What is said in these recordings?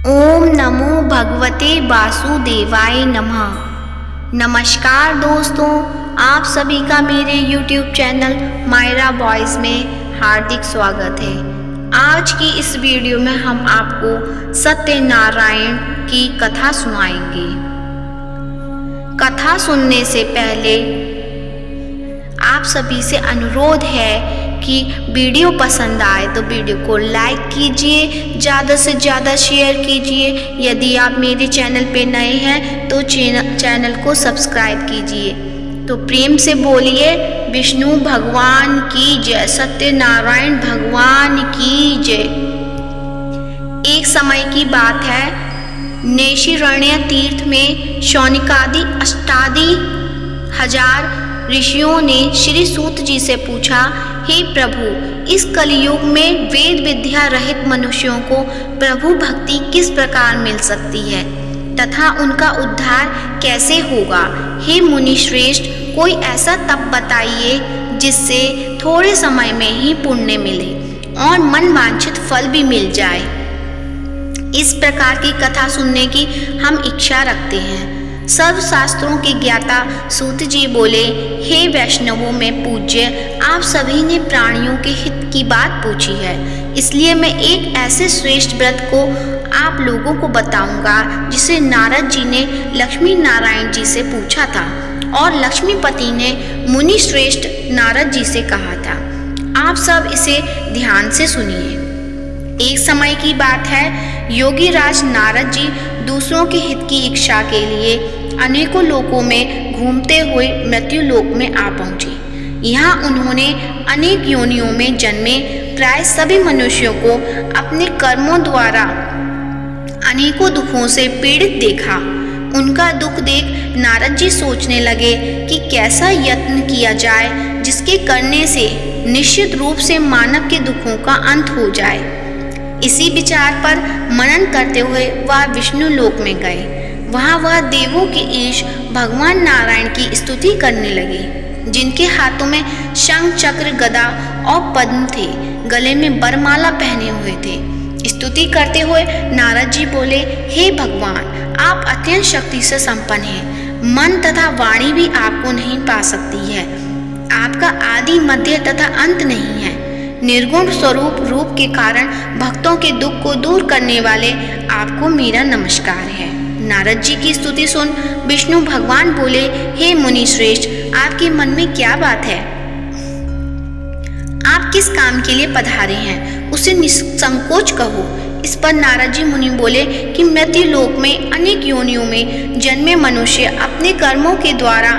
ओम नमो भगवते वासुदेवाय नमः। नमस्कार दोस्तों, आप सभी का मेरे YouTube चैनल मायरा बॉयज़ में हार्दिक स्वागत है। आज की इस वीडियो में हम आपको सत्यनारायण की कथा सुनाएंगे। कथा सुनने से पहले आप सभी से अनुरोध है कि वीडियो पसंद आए तो वीडियो को लाइक कीजिए, ज़्यादा से ज़्यादा शेयर कीजिए। यदि आप मेरे चैनल पे नए हैं तो चैनल को सब्सक्राइब कीजिए। तो प्रेम से बोलिए विष्णु भगवान की जय, सत्यनारायण भगवान की जय। एक समय की बात है, नैमिषारण्य तीर्थ में शौनकादि अष्टादि हजार ऋषियों ने श्री सूत जी से पूछा, हे प्रभु, इस कलयुग में वेद विद्या रहित मनुष्यों को प्रभु भक्ति किस प्रकार मिल सकती है तथा उनका उद्धार कैसे होगा। हे मुनि श्रेष्ठ, कोई ऐसा तप बताइए जिससे थोड़े समय में ही पुण्य मिले और मन वांछित फल भी मिल जाए। इस प्रकार की कथा सुनने की हम इच्छा रखते हैं। सर्व शास्त्रों के ज्ञाता सूत जी बोले, हे वैष्णवों में पूज्य, आप सभी ने प्राणियों के हित की बात पूछी है, इसलिए मैं एक ऐसे श्रेष्ठ व्रत को आप लोगों को बताऊंगा जिसे नारद जी ने लक्ष्मी नारायण जी से पूछा था और लक्ष्मीपति ने मुनि श्रेष्ठ नारद जी से कहा था। आप सब इसे ध्यान से सुनिए। एक समय की बात है, योगी राज नारद जी दूसरों के हित की इच्छा के लिए अनेकों लोकों में घूमते हुए मृत्यु लोक में आ पहुँचे। यहाँ उन्होंने अनेक योनियों में जन्मे प्राय सभी मनुष्यों को अपने कर्मों द्वारा अनेकों दुखों से पीड़ित देखा। उनका दुख देख नारद जी सोचने लगे कि कैसा यत्न किया जाए जिसके करने से निश्चित रूप से मानव के दुखों का अंत हो जाए। इसी विचार पर मनन करते हुए वह विष्णु लोक में गए। वहाँ वह देवों के ईश भगवान नारायण की स्तुति करने लगे, जिनके हाथों में शंख चक्र गदा और पद्म थे, गले में वरमाला पहने हुए थे। स्तुति करते हुए नारद जी बोले, हे भगवान, आप अत्यंत शक्ति से संपन्न हैं, मन तथा वाणी भी आपको नहीं पा सकती है। आपका आदि मध्य तथा अंत नहीं है। निर्गुण स्वरूप रूप के कारण भक्तों के दुख को दूर करने वाले आपको मेरा नमस्कार है। नारद जी की स्तुति सुन विष्णु भगवान बोले, हे मुनि श्रेष्ठ, आपके मन में क्या बात है? आप किस काम के लिए पधारे हैं, उसे निसंकोच कहो। इस पर नारद जी मुनि बोले कि मृत्यु लोक में अनेक योनियों में जन्मे मनुष्य अपने कर्मों के द्वारा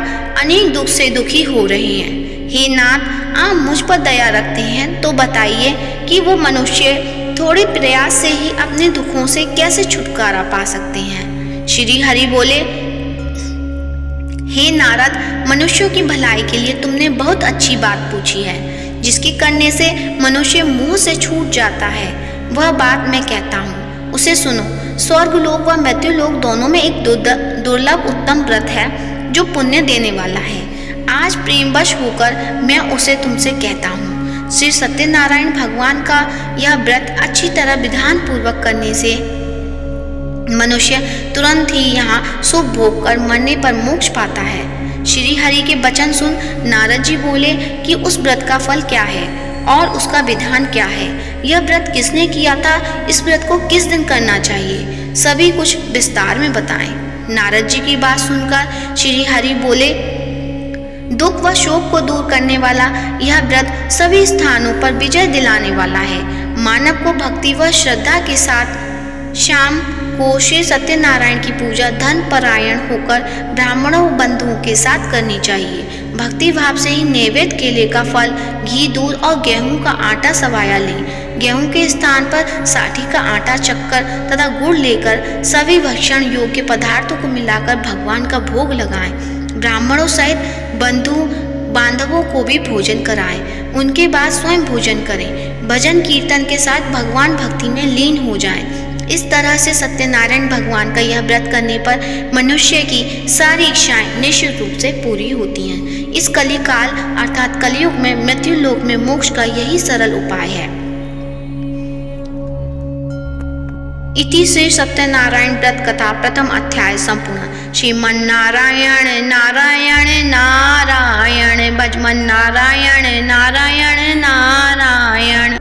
अनेक दुख से दुखी हो रहे हैं। हे नाथ, आप मुझ पर दया रखते हैं तो बताइए कि वो मनुष्य थोड़े प्रयास से ही अपने दुखों से कैसे छुटकारा पा सकते हैं। श्री हरि बोले, हे नारद, मनुष्यों की भलाई के लिए तुमने बहुत अच्छी बात पूछी है, जिसके करने से मनुष्य मुंह से छूट जाता है। वह बात मैं कहता हूँ, उसे सुनो। स्वर्ग लोक व मृत्यु लोक दोनों में एक दुर्लभ उत्तम व्रत है जो पुण्य देने वाला है। आज प्रेमवश होकर मैं उसे तुमसे कहता हूँ। श्री सत्यनारायण भगवान का यह व्रत अच्छी तरह विधान पूर्वक करने से मनुष्य तुरंत ही यहाँ सुख भोग कर मरने पर मोक्ष पाता है। श्री हरि के वचन सुन नारद जी बोले कि उस व्रत का फल क्या है और उसका विधान क्या है। यह व्रत किसने किया था, इस व्रत को किस दिन करना चाहिए, सभी कुछ विस्तार में बताएं। नारद जी की बात सुनकर श्री हरि बोले, दुख व शोक को दूर करने वाला यह व्रत सभी स्थानों पर विजय दिलाने वाला है। मानव को भक्ति व श्रद्धा के साथ शाम को श्री सत्यनारायण की पूजा धन परायण होकर ब्राह्मणों बंधुओं के साथ करनी चाहिए। भक्ति भाव से ही नैवेद्य केले का फल, घी, दूध और गेहूं का आटा सवाया लें। गेहूं के स्थान पर साठी का आटा, चक्कर तथा गुड़ लेकर सभी भक्षण योग्य पदार्थों को मिलाकर भगवान का भोग लगाएं। ब्राह्मणों सहित बंधु बांधवों को भी भोजन कराएं। उनके बाद स्वयं भोजन करें। भजन कीर्तन के साथ भगवान भक्ति में लीन हो जाएं। इस तरह से सत्यनारायण भगवान का यह व्रत करने पर मनुष्य की सारी इच्छाएं निश्चित रूप से पूरी होती हैं। इस कलिकाल अर्थात कलयुग में मृत्यु लोक में मोक्ष का यही सरल उपाय है। इति श्री सत्यनारायण व्रत कथा प्रथम अध्याय संपूर्ण। श्रीमन्नारायण नारायण नारायण भजमन्नारायण नारायण नारायण।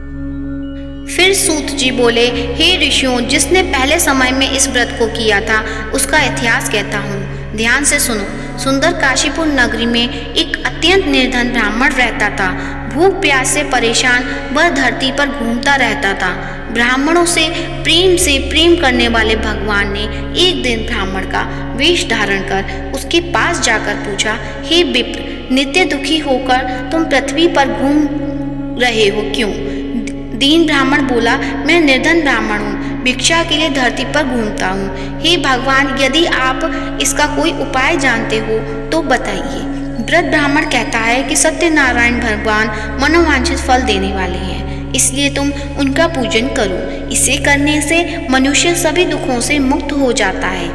फिर सूत जी बोले, हे ऋषियों, जिसने पहले समय में इस व्रत को किया था उसका इतिहास कहता हूँ, ध्यान से सुनो। सुंदर काशीपुर नगरी में एक अत्यंत निर्धन ब्राह्मण रहता था। भूख प्यास से परेशान वह धरती पर घूमता रहता था। ब्राह्मणों से प्रेम करने वाले भगवान ने एक दिन ब्राह्मण का वेश धारण कर उसके पास जाकर पूछा, हे विप्र, नित्य दुखी होकर तुम पृथ्वी पर घूम रहे हो क्यों? दीन ब्राह्मण बोला, मैं निर्धन ब्राह्मण हूँ, भिक्षा के लिए धरती पर घूमता हूँ। हे भगवान, यदि आप इसका कोई उपाय जानते हो तो बताइए। व्रत ब्राह्मण कहता है कि सत्यनारायण भगवान मनोवांछित फल देने वाले हैं, इसलिए तुम उनका पूजन करो। इसे करने से मनुष्य सभी दुखों से मुक्त हो जाता है।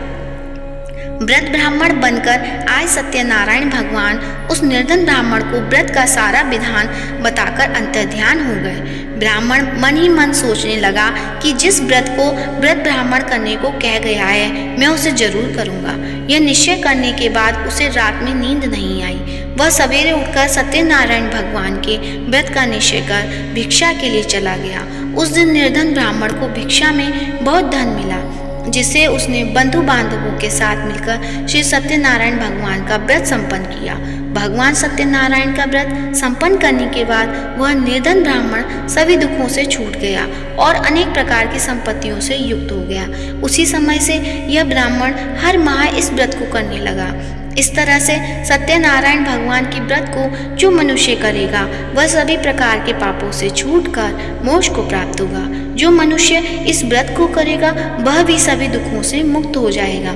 व्रत ब्राह्मण बनकर आए सत्यनारायण भगवान उस निर्धन ब्राह्मण को व्रत का सारा विधान बताकर अंतर्ध्यान हो गए। ब्राह्मण मन ही मन सोचने लगा कि जिस व्रत को व्रत ब्राह्मण करने को कह गया है मैं उसे जरूर करूंगा। यह निश्चय करने के बाद उसे रात में नींद नहीं आई। वह सवेरे उठकर सत्यनारायण भगवान के व्रत का निश्चय कर भिक्षा के लिए चला गया। उस दिन निर्धन ब्राह्मण को भिक्षा में बहुत धन मिला, जिसे उसने बंधु बांधवों के साथ मिलकर श्री सत्यनारायण भगवान का व्रत संपन्न किया। भगवान सत्यनारायण का व्रत संपन्न करने के बाद वह निर्धन ब्राह्मण सभी दुखों से छूट गया और अनेक प्रकार की संपत्तियों से युक्त हो गया। उसी समय से यह ब्राह्मण हर माह इस व्रत को करने लगा। इस तरह से सत्यनारायण भगवान के व्रत को जो मनुष्य करेगा वह सभी प्रकार के पापों से छूटकर मोक्ष को प्राप्त होगा। जो मनुष्य इस व्रत को करेगा वह भी सभी दुखों से मुक्त हो जाएगा।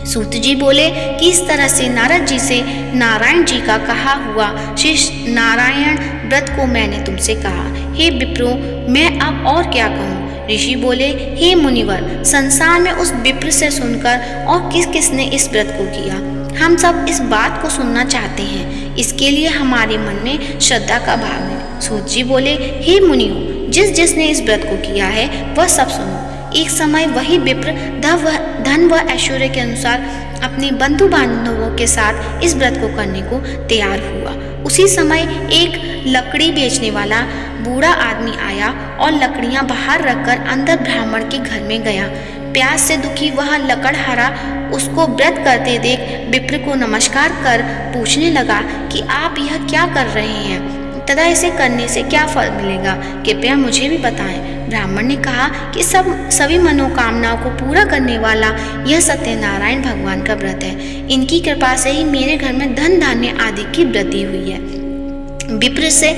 सूत जी बोले कि इस तरह से नारद जी से नारायण जी का कहा हुआ श्री नारायण व्रत को मैंने तुमसे कहा। हे विप्रो, मैं अब और क्या कहूँ? ऋषि बोले, हे मुनिवर, संसार में उस विप्र से सुनकर और किस किसने इस व्रत को किया, हम सब इस बात को सुनना चाहते हैं। इसके लिए हमारे मन में श्रद्धा का भाव है। सूत जी बोले, हे मुनियों, जिसने इस व्रत को किया है वह सब सुनो। एक समय वही विप्र धन व ऐश्वर्य के अनुसार अपने बंधु बांधवों के साथ इस व्रत को करने को तैयार हुआ। उसी समय एक लकड़ी बेचने वाला बूढ़ा आदमी आया और लकड़ियां बाहर रखकर अंदर ब्राह्मण के घर में गया। प्यास से दुखी वह लकड़हारा उसको व्रत करते देख विप्र को नमस्कार कर पूछने लगा कि आप यह क्या कर रहे हैं तथा इसे करने से क्या फल मिलेगा, कृपया मुझे भी बताएं। ब्राह्मण ने कहा कि सभी मनोकामनाओं को पूरा करने वाला यह सत्यनारायण भगवान का व्रत है। इनकी कृपा से ही मेरे घर में धन धान्य आदि की वृद्धि हुई है। विप्र से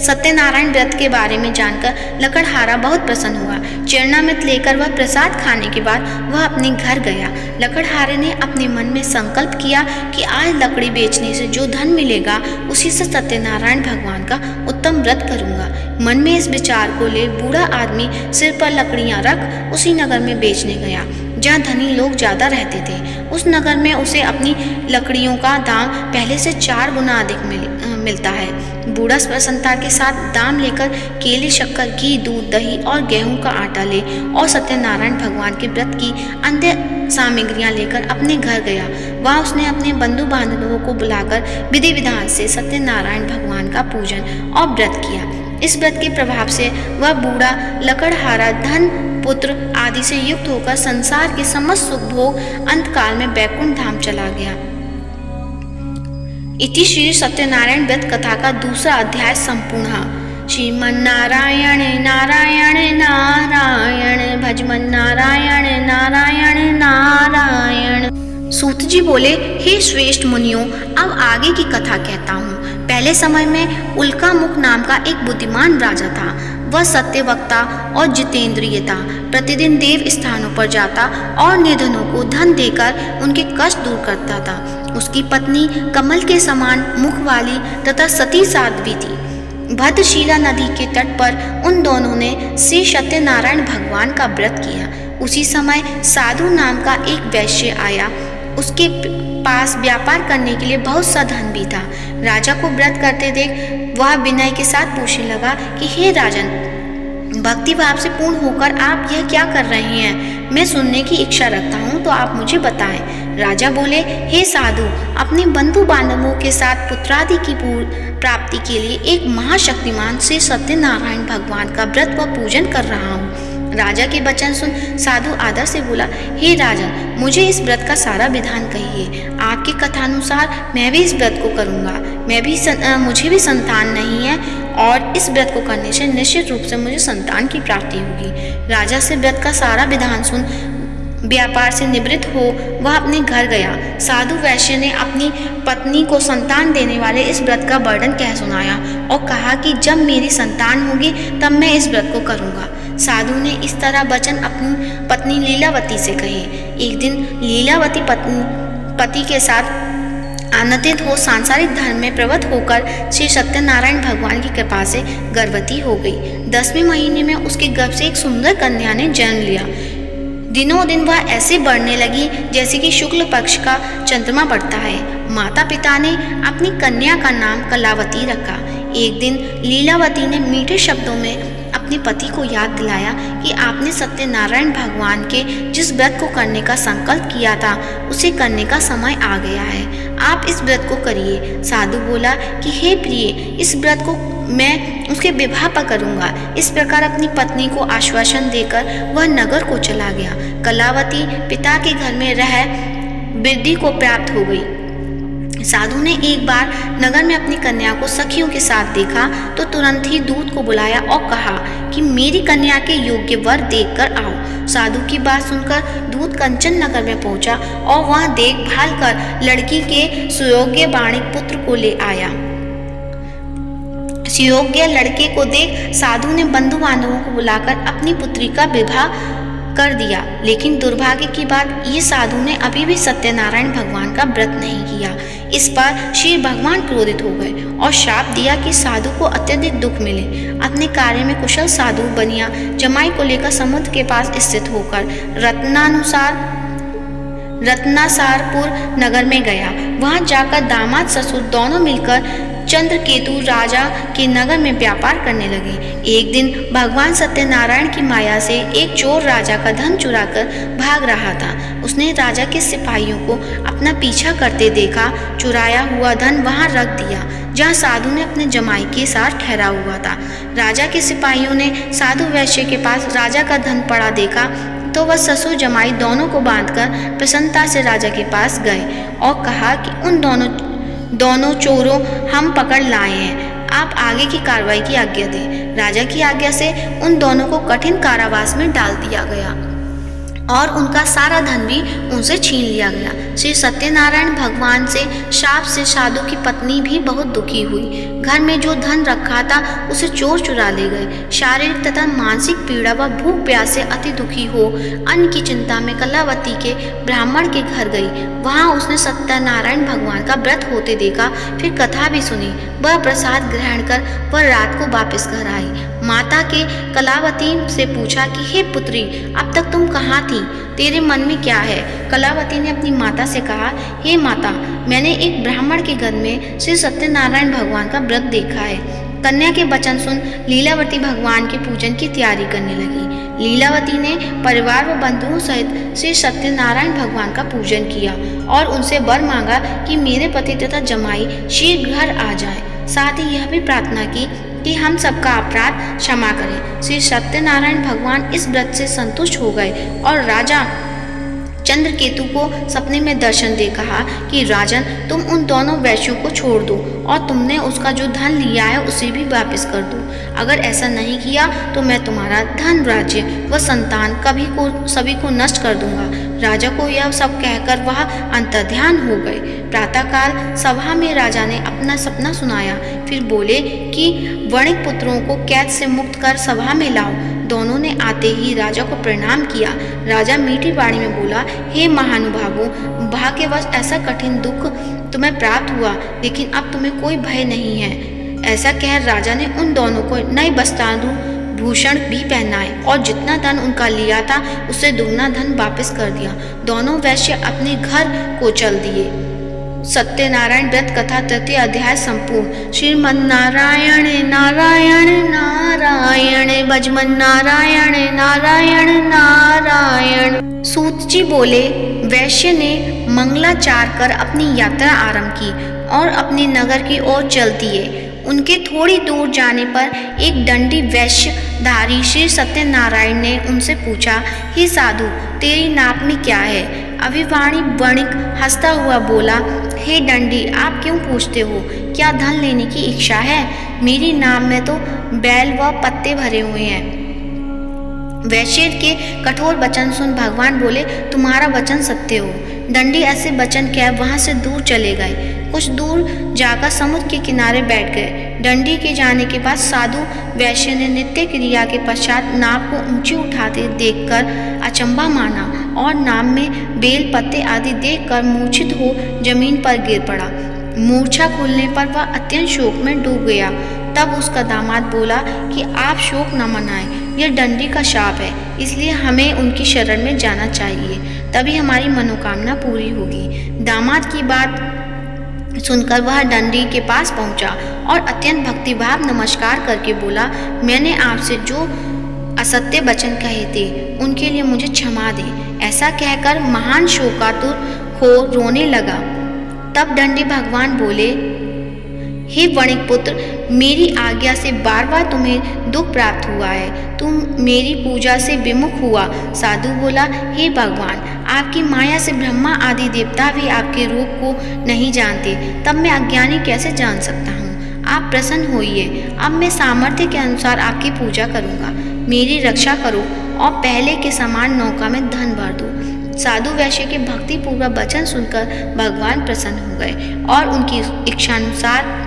सत्यनारायण व्रत के बारे में जानकर लकड़हारा बहुत प्रसन्न हुआ। चरणामृत लेकर वह प्रसाद खाने के बाद वह अपने घर गया। लकड़हारे ने अपने मन में संकल्प किया कि आज लकड़ी बेचने से जो धन मिलेगा उसी से सत्यनारायण भगवान का उत्तम व्रत करूंगा। मन में इस विचार को ले बूढ़ा आदमी सिर पर लकड़ियां रख उसी नगर में बेचने गया जहाँ धनी लोग ज्यादा रहते थे। उस नगर में उसे अपनी लकड़ियों का दाम पहले से 4 गुना अधिक मिलता है। बूढ़ा प्रसन्नता के साथ दाम लेकर केले, शक्कर, घी, दूध, दही और गेहूं का आटा ले और सत्यनारायण भगवान के व्रत की अन्य सामग्रियां लेकर अपने घर गया। वहाँ उसने अपने बंधु बांधवों को बुलाकर विधि विधान से सत्यनारायण भगवान का पूजन और व्रत किया। इस व्रत के प्रभाव से वह बूढ़ा लकड़हारा धन, पुत्र आदि से युक्त होकर संसार के समस्त सुख भोग अंतकाल में बैकुंठ धाम चला गया। इति श्री सत्यनारायण व्रत कथा का दूसरा अध्याय संपूर्ण। श्रीमन्नारायण नारायण नारायण भजमन्नारायण नारायण नारायण। सूत जी बोले, हे श्रेष्ठ मुनियों, अब आगे की कथा कहता हूँ। पहले समय में उल्कामुख नाम का एक बुद्धिमान राजा था। वह सत्यवक्ता और जितेंद्रिय था। प्रतिदिन देव स्थानों पर जाता और निर्धनों को धन देकर उनके कष्ट दूर करता था। उसकी पत्नी कमल के समान मुख वाली तथा सती साध्वी थी। भद्रशिला नदी के तट पर उन दोनों ने श्री सत्यनारायण भगवान का व्रत किया। उसी समय साधु नाम का एक वैश्य आया। उसके पास व्यापार करने के लिए बहुत सा धन भी था। राजा को व्रत करते देख वह विनय के साथ पूछने लगा कि हे राजन, भक्ति भाव से पूर्ण होकर आप यह क्या कर रहे हैं? मैं सुनने की इच्छा रखता हूँ, तो आप मुझे बताएं। राजा बोले, हे साधु, अपने बंधु बांधवों के साथ पुत्रादि की प्राप्ति के लिए एक महाशक्तिमान श्री सत्यनारायण भगवान का व्रत व पूजन कर रहा हूँ। राजा के वचन सुन साधु आदर से बोला, हे राजन, मुझे इस व्रत का सारा विधान कहिए। आपकी कथानुसार मैं भी इस व्रत को करूँगा। मुझे भी संतान नहीं है और इस व्रत को करने से निश्चित रूप से मुझे संतान की प्राप्ति होगी। राजा से व्रत का सारा विधान सुन व्यापार से निवृत्त हो वह अपने घर गया। साधु वैश्य ने अपनी पत्नी को संतान देने वाले इस व्रत का वर्णन कह सुनाया और कहा कि जब मेरी संतान होगी तब मैं इस व्रत को करूँगा। साधु ने इस तरह वचन अपनी पत्नी लीलावती से कहे। एक दिन लीलावती पति के साथ आनंदित हो सांसारिक धर्म में प्रवृत्त होकर श्री सत्यनारायण भगवान की कृपा से गर्भवती हो गई। 10वें महीने में उसके गर्भ से एक सुंदर कन्या ने जन्म लिया। दिनों दिन वह ऐसे बढ़ने लगी जैसे कि शुक्ल पक्ष का चंद्रमा बढ़ता है। माता पिता ने अपनी कन्या का नाम कलावती रखा। एक दिन लीलावती ने मीठे शब्दों में अपने पति को याद दिलाया कि आपने सत्यनारायण भगवान के जिस व्रत को करने का संकल्प किया था उसे करने का समय आ गया है। आप इस व्रत को करिए। साधु बोला कि हे प्रिय, इस व्रत को मैं उसके विवाह पर करूँगा। इस प्रकार अपनी पत्नी को आश्वासन देकर वह नगर को चला गया। कलावती पिता के घर में रह वृद्धि को प्राप्त हो गई। साधु ने एक बार नगर में अपनी कन्या को सखियों के साथ देखा तो तुरंत ही दूत को बुलाया और कहा कि मेरी कन्या के योग्य वर देखकर आओ। साधु की बात सुनकर दूत कंचन नगर में पहुंचा और वहां देखभाल कर लड़की के सुयोग्य वाणिक पुत्र को ले आया। सुयोग्य लड़के को देख साधु ने बंधु बांधवों को बुलाकर अपनी पुत्री का विवाह कर दिया। लेकिन दुर्भाग्य की बात, ये साधु ने अभी भी सत्यनारायण भगवान का व्रत नहीं किया। इस पर श्री भगवान क्रोधित हो गए और शाप दिया कि साधु को अत्यधिक दुख मिले। अपने कार्य में कुशल साधु बनिया जमाई को लेकर समुद्र के पास स्थित होकर रत्नासारपुर नगर में गया। वहां जाकर दामाद ससुर दोनों मिलकर चंद्रकेतु राजा के नगर में व्यापार करने लगे। एक दिन भगवान सत्यनारायण की माया से एक चोर राजा का धन चुराकर भाग रहा था। उसने राजा के सिपाहियों को अपना पीछा करते देखा। चुराया हुआ धन वहां रख दिया जहां साधु ने अपने जमाई के साथ ठहरा हुआ था। राजा के सिपाहियों ने साधु वैश्य के पास राजा का धन पड़ा देखा तो वह ससुर जमाई दोनों को बांधकर प्रसन्नता से राजा के पास गए और कहा कि उन दोनों चोरों हम पकड़ लाए हैं। आप आगे की कार्रवाई की आज्ञा दें। राजा की आज्ञा से उन दोनों को कठिन कारावास में डाल दिया गया और उनका सारा धन भी उनसे छीन लिया गया। श्री सत्यनारायण भगवान से शाप से साधु की पत्नी भी बहुत दुखी हुई। घर में जो धन रखा था उसे चोर चुरा ले गए। शारीरिक तथा मानसिक पीड़ा व भूख प्यास से अति दुखी हो अन्न की चिंता में कलावती के ब्राह्मण के घर गई। वहां उसने सत्यनारायण भगवान का व्रत होते देखा। फिर कथा भी सुनी। वह प्रसाद ग्रहण कर वह रात को वापस घर आई। माता के कलावती से पूछा कि हे पुत्री, अब तक तुम कहाँ थी? तेरे मन में क्या है? कलावती ने अपनी माता से कहा, हे माता, मैंने एक ब्राह्मण के घर में श्री सत्यनारायण भगवान का व्रत देखा है। कन्या के वचन सुन लीलावती भगवान के पूजन की तैयारी करने लगी। लीलावती ने परिवार व बंधुओं सहित श्री सत्यनारायण भगवान का पूजन किया और उनसे वर मांगा कि मेरे पति तथा जमाई शीघ्र घर आ जाए। साथ ही यह भी प्रार्थना की कि हम सबका अपराध क्षमा करें। श्री सत्यनारायण भगवान इस व्रत से संतुष्ट हो गए और राजा चंद्रकेतु को सपने में दर्शन दे कहा कि राजन, तुम उन दोनों वैश्यों को छोड़ दो और तुमने उसका जो धन लिया है उसे भी वापस कर दो। अगर ऐसा नहीं किया तो मैं तुम्हारा धन, राज्य व संतान सभी को नष्ट कर दूंगा। राजा को यह सब कहकर वह अंतर्ध्यान हो गए। प्रातःकाल सभा में राजा ने अपना सपना सुनाया। फिर बोले कि वणिक पुत्रों को कैद से मुक्त कर सभा में लाओ। दोनों ने आते ही राजा को प्रणाम किया। राजा मीठी वाणी में बोला, हे महानुभावों, भाग्यवश ऐसा कठिन दुख तुम्हें प्राप्त हुआ, लेकिन अब तुम्हें कोई भय नहीं है। ऐसा कह राजा ने उन दोनों को नए वस्त्रादु भूषण भी पहनाए और जितना धन उनका लिया था उससे दुगना धन वापस कर दिया। दोनों वैश्य अपने घर को चल दिए। सत्यनारायण व्रत कथा तृतीय अध्याय संपूर्ण। श्रीमन्नारायण नारायण नारायण भजमन नारायण नारायण नारायण। सूत जी बोले, वैश्य ने मंगलाचार कर अपनी यात्रा आरंभ की और अपने नगर की ओर चल दिए। उनके थोड़ी दूर जाने पर एक दंडी वैश्यधारी श्री सत्यनारायण ने उनसे पूछा, हे साधु, तेरी नाप में क्या है? अभिवाणी वणिक हंसता हुआ बोला, हे दंडी, आप क्यों पूछते हो? क्या धन लेने की इच्छा है? मेरी नाव में तो बैल व पत्ते भरे हुए हैं। वैश्य के कठोर वचन सुन भगवान बोले, तुम्हारा वचन सत्य हो। दंडी ऐसे वचन कह वहां से दूर चले गए। कुछ दूर जाकर समुद्र के किनारे बैठ गए। दंडी के जाने के बाद साधु वैश्य ने नित्य क्रिया के पश्चात नाव को ऊंची उठाते देखकर अचंभा माना और नाव में बेल पत्ते आदि देखकर मूर्छित हो जमीन पर गिर पड़ा। मूर्छा खुलने पर वह अत्यंत शोक में डूब गया। तब उसका दामाद बोला कि आप शोक न मनाएं, यह दंडी का शाप है, इसलिए हमें उनकी शरण में जाना चाहिए, तभी हमारी मनोकामना पूरी होगी। दामाद की बात सुनकर वह दंडी के पास पहुंचा और अत्यंत भक्तिभाव नमस्कार करके बोला, मैंने आपसे जो असत्य वचन कहे थे उनके लिए मुझे क्षमा दें। ऐसा कहकर महान शोकातुर हो रोने लगा। तब दंडी भगवान बोले, हे वणिक पुत्र, मेरी आज्ञा से बार बार तुम्हें दुख प्राप्त हुआ है, तुम मेरी पूजा से विमुख हुआ। साधु बोला, हे भगवान, आपकी माया से ब्रह्मा आदि देवता भी आपके रूप को नहीं जानते, तब मैं अज्ञानी कैसे जान सकता हूँ? आप प्रसन्न होइए, अब मैं सामर्थ्य के अनुसार आपकी पूजा करूँगा। मेरी रक्षा करो और पहले के समान नौका में धन भर दो। साधु वैश्य के भक्तिपूर्वक वचन सुनकर भगवान प्रसन्न हो गए और उनकी इच्छानुसार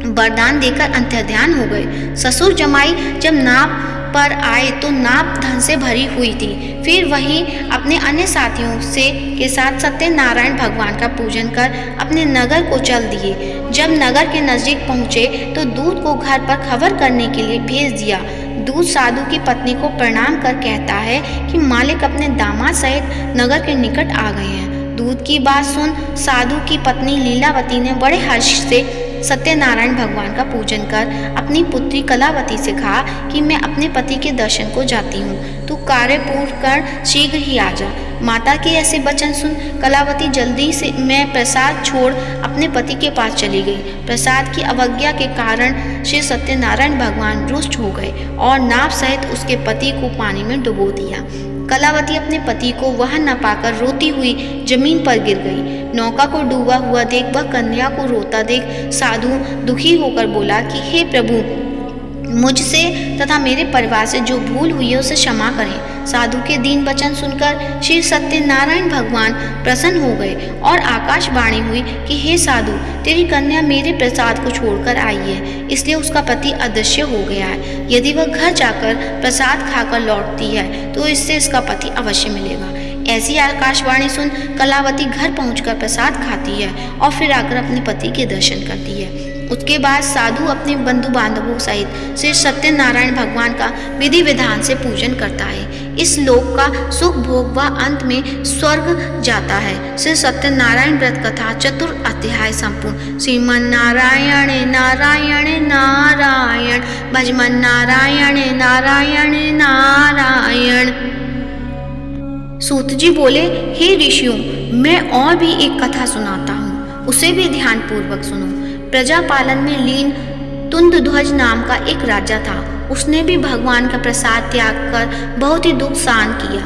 वरदान देकर अंतर्ध्यान हो गए। ससुर जमाई जब नाव पर आए तो नाव धन से भरी हुई थी। फिर वही अपने अन्य साथियों से के साथ सत्यनारायण भगवान का पूजन कर अपने नगर को चल दिए। जब नगर के नजदीक पहुँचे तो दूत को घर पर खबर करने के लिए भेज दिया। दूत साधु की पत्नी को प्रणाम कर कहता है कि मालिक अपने दामाद सहित नगर के निकट आ गए हैं। दूत की बात सुन साधु की पत्नी लीलावती ने बड़े हर्ष से सत्यनारायण भगवान का पूजन कर अपनी पुत्री कलावती से कहा कि मैं अपने पति के दर्शन को जाती हूँ, तू कार्य पूर्ण कर शीघ्र ही आ जा। माता के ऐसे वचन सुन कलावती जल्दी से मैं प्रसाद छोड़ अपने पति के पास चली गई। प्रसाद की अवज्ञा के कारण श्री सत्यनारायण भगवान रुष्ट हो गए और नाव सहित उसके पति को पानी में डुबो दिया। कलावती अपने पति को वहां न पाकर रोती हुई जमीन पर गिर गई। नौका को डूबा हुआ देख वह कन्या को रोता देख साधु दुखी होकर बोला कि हे प्रभु, मुझसे तथा मेरे परिवार से जो भूल हुई है उसे क्षमा करें। साधु के दीन वचन सुनकर श्री सत्यनारायण भगवान प्रसन्न हो गए और आकाशवाणी हुई कि हे साधु, तेरी कन्या मेरे प्रसाद को छोड़कर आई है, इसलिए उसका पति अदृश्य हो गया है। यदि वह घर जाकर प्रसाद खाकर लौटती है तो इससे इसका पति अवश्य मिलेगा। ऐसी आकाशवाणी सुन कलावती घर पहुंचकर प्रसाद खाती है और फिर आकर अपने पति के दर्शन करती है। उसके बाद साधु अपने बंधु बांधवों सहित श्री सत्यनारायण भगवान का विधि विधान से पूजन करता है। इस लोक का सुख भोग व अंत में स्वर्ग जाता है। श्री सत्यनारायण व्रत कथा चतुर्थ अध्याय संपूर्ण। श्रीमन्नारायण नारायण नारायण भजमन नारायण नारायण नारायण। सूत जी बोले, हे ऋषियों, मैं और भी एक कथा सुनाता हूँ, उसे भी ध्यान पूर्वक सुनो। प्रजापालन में लीन तुंदध्वज नाम का एक राजा था। उसने भी भगवान का प्रसाद त्याग कर बहुत ही दुख सहन किया।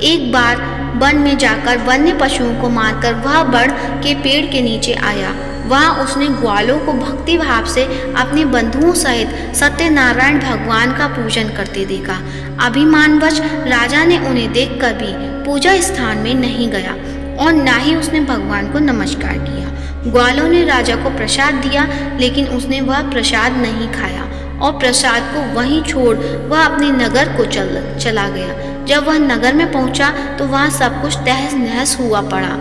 एक बार वन में जाकर वन्य पशुओं को मारकर वह बड़ के पेड़ के नीचे आया। वहाँ उसने ग्वालों को भक्ति भाव से अपने बंधुओं सहित सत्यनारायण भगवान का पूजन करते देखा। अभिमानवश राजा ने उन्हें देखकर भी पूजा स्थान में नहीं गया और न ही उसने भगवान को नमस्कार किया। ग्वालों ने राजा को प्रसाद दिया, लेकिन उसने वह प्रसाद नहीं खाया और प्रसाद को वहीं छोड़ वह अपने नगर को चला गया। जब वह नगर में पहुंचा तो वहाँ सब कुछ तहस नहस हुआ पड़ा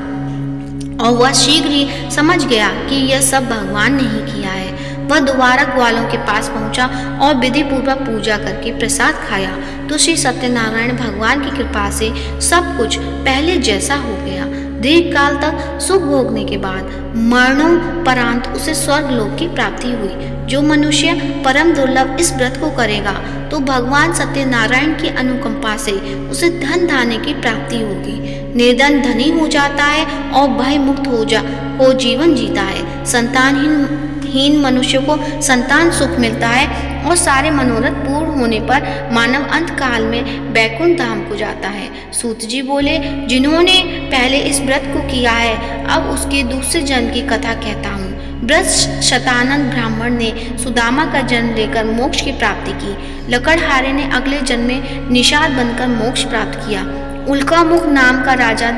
और वह शीघ्र ही समझ गया कि यह सब भगवान ने ही किया है। वह दोबारा ग्वालों के पास पहुंचा और विधि पूर्वक पूजा करके प्रसाद खाया तो श्री सत्यनारायण भगवान की कृपा से सब कुछ पहले जैसा हो गया। दीर्घ काल तक सुख भोगने के बाद मरणोपरांत उसे स्वर्ग लोक की प्राप्ति हुई। जो मनुष्य परम दुर्लभ इस व्रत को करेगा तो भगवान सत्यनारायण की अनुकंपा से उसे धन धान्य की प्राप्ति होगी। निर्धन धनी हो जाता है और भय मुक्त हो जीवन जीता है। संतानहीन मनुष्य को संतान सुख मिलता है और सारे मनोरथ पूर्ण होने पर मानव अंत काल में बैकुंठ धाम को जाता है। सूत जी बोले, जिन्होंने पहले इस व्रत को किया है अब उसके दूसरे जन्म की कथा कहता हूँ। व्रत शतानंद ब्राह्मण ने सुदामा का जन्म लेकर मोक्ष की प्राप्ति की। लकड़हारे ने अगले जन्म में निषाद बनकर मोक्ष प्राप्त किया। उल्कामुख नाम का राजा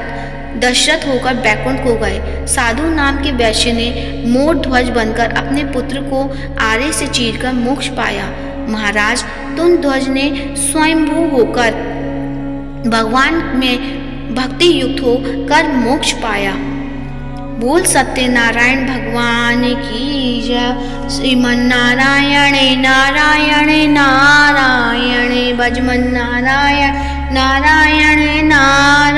दशरथ होकर बैकुंठ को गए। साधु नाम के वैश्य ने मोर ध्वज बनकर अपने पुत्र को आरे से चीरकर मोक्ष पाया। महाराज तुंग ध्वज ने स्वयंभू होकर भगवान में भक्ति युक्त होकर मोक्ष पाया। बोल सत्यनारायण भगवान की जय। श्रीमन नारायणे नारायणे नारायणे भजमन नारायण नारायणे नारायण।